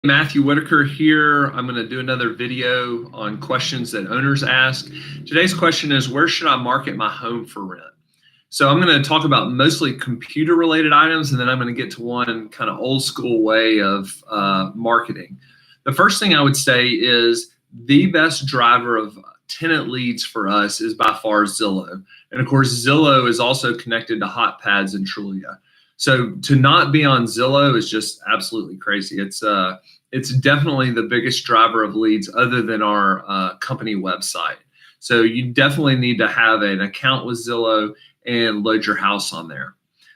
Matthew Whitaker here. I'm going to do another video on questions that owners ask. Today's question is, where should I market my home for rent? So I'm going to talk about mostly computer related items, and then I'm going to get to one kind of old school way of marketing. The first thing I would say is the best driver of tenant leads for us is by far Zillow. And of course, Zillow is also connected to HotPads and Trulia. So to not be on Zillow is just absolutely crazy. It's definitely the biggest driver of leads other than our company website. So you definitely need to have an account with Zillow and load your house on there.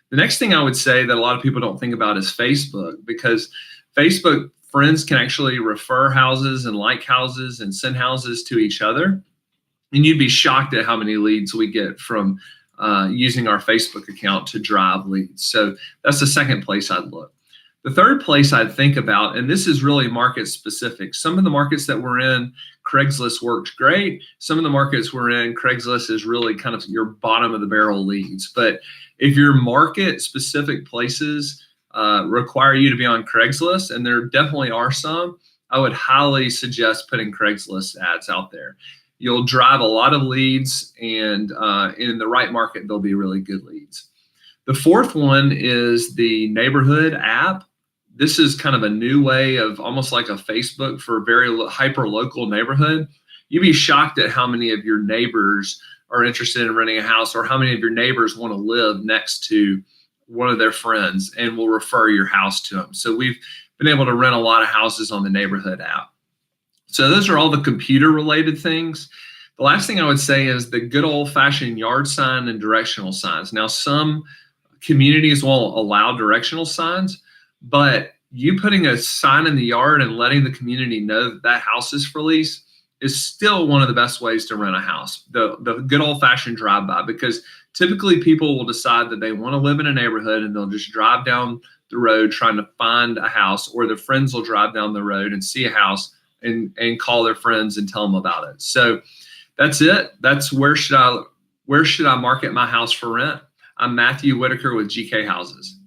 The next thing I would say that a lot of people don't think about is Facebook, because Facebook friends can actually refer houses and like houses and send houses to each other. And you'd be shocked at how many leads we get from using our Facebook account to drive leads. So that's the second place I'd look. The third place I'd think about, and this is really market specific. Some of the markets that we're in, Craigslist works great. Some of the markets we're in, Craigslist is really kind of your bottom of the barrel leads. But if your market specific places require you to be on Craigslist, and there definitely are some, I would highly suggest putting Craigslist ads out there. You'll drive a lot of leads, and in the right market, they'll be really good leads. The fourth one is the neighborhood app. This is kind of a new way of almost like a Facebook for a very hyper local neighborhood. You'd be shocked at how many of your neighbors are interested in renting a house, or how many of your neighbors want to live next to one of their friends and will refer your house to them. So we've been able to rent a lot of houses on the neighborhood app. So those are all the computer related things. The last thing I would say is the good old fashioned yard sign and directional signs. Now, some communities won't allow directional signs, but you putting a sign in the yard and letting the community know that that house is for lease is still one of the best ways to rent a house. The good old fashioned drive-by, because typically people will decide that they want to live in a neighborhood and they'll just drive down the road trying to find a house, or their friends will drive down the road and see a house and call their friends and tell them about it. So that's it. That's where should I market my house for rent. I'm Matthew Whitaker with GK Houses.